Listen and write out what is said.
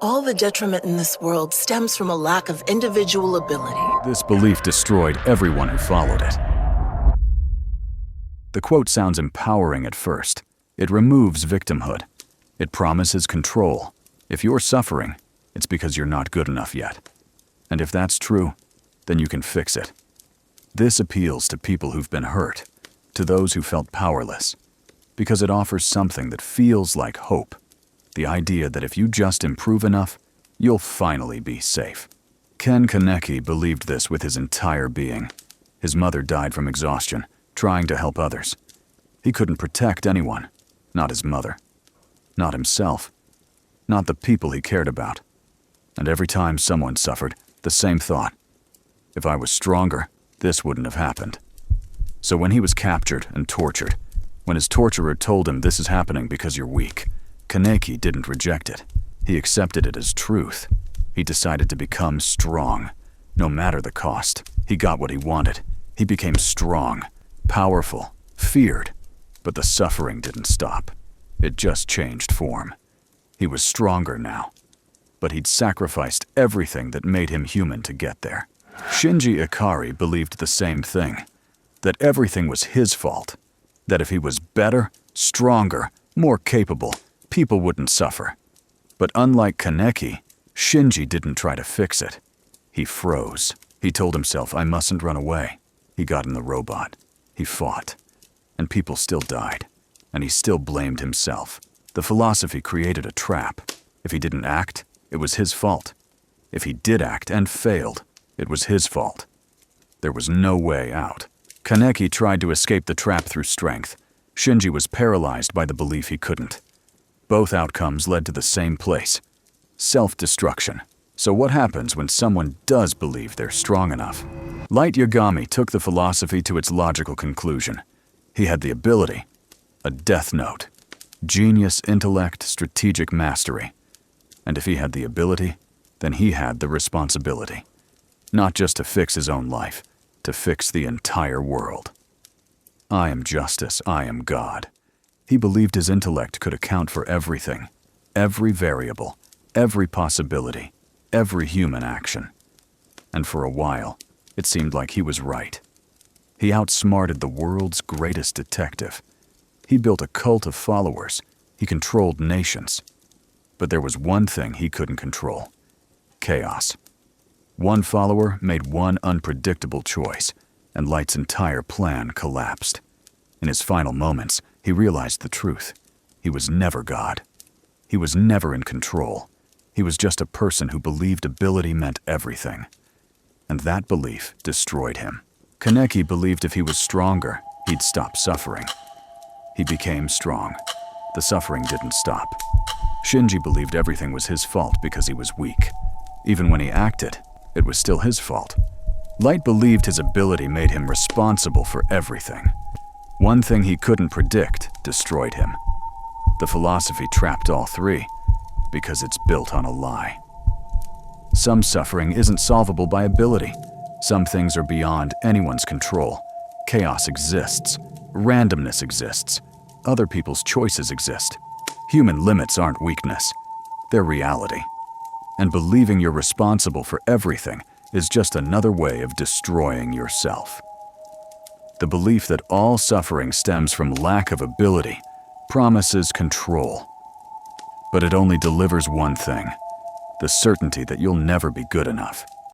All the detriment in this world stems from a lack of individual ability. This belief destroyed everyone who followed it. The quote sounds empowering at first. It removes victimhood. It promises control. If you're suffering, it's because you're not good enough yet. And if that's true, then you can fix it. This appeals to people who've been hurt, to those who felt powerless, because it offers something that feels like hope. The idea that if you just improve enough, you'll finally be safe. Kaneki believed this with his entire being. His mother died from exhaustion, trying to help others. He couldn't protect anyone, not his mother, not himself, not the people he cared about. And every time someone suffered, the same thought. If I was stronger, this wouldn't have happened. So when he was captured and tortured, when his torturer told him this is happening because you're weak, Kaneki didn't reject it. He accepted it as truth. He decided to become strong, no matter the cost. He got what he wanted. He became strong, powerful, feared. But the suffering didn't stop. It just changed form. He was stronger now. But he'd sacrificed everything that made him human to get there. Shinji Ikari believed the same thing, that everything was his fault, that if he was better, stronger, more capable, people wouldn't suffer. But unlike Kaneki, Shinji didn't try to fix it. He froze. He told himself, I mustn't run away. He got in the robot. He fought. And people still died. And he still blamed himself. The philosophy created a trap. If he didn't act, it was his fault. If he did act and failed, it was his fault. There was no way out. Kaneki tried to escape the trap through strength. Shinji was paralyzed by the belief he couldn't. Both outcomes led to the same place: self-destruction. So what happens when someone does believe they're strong enough? Light Yagami took the philosophy to its logical conclusion. He had the ability, a death note, genius, intellect, strategic mastery. And if he had the ability, then he had the responsibility. Not just to fix his own life, to fix the entire world. I am justice, I am God. He believed his intellect could account for everything, every variable, every possibility, every human action. And for a while, it seemed like he was right. He outsmarted the world's greatest detective. He built a cult of followers. He controlled nations. But there was one thing he couldn't control: chaos. One follower made one unpredictable choice, and Light's entire plan collapsed. In his final moments, he realized the truth. He was never God. He was never in control. He was just a person who believed ability meant everything. And that belief destroyed him. Kaneki believed if he was stronger, he'd stop suffering. He became strong. The suffering didn't stop. Shinji believed everything was his fault because he was weak. Even when he acted, it was still his fault. Light believed his ability made him responsible for everything. One thing he couldn't predict destroyed him. The philosophy trapped all three because it's built on a lie. Some suffering isn't solvable by ability. Some things are beyond anyone's control. Chaos exists. Randomness exists. Other people's choices exist. Human limits aren't weakness. They're reality. And believing you're responsible for everything is just another way of destroying yourself. The belief that all suffering stems from lack of ability promises control. But it only delivers one thing: the certainty that you'll never be good enough.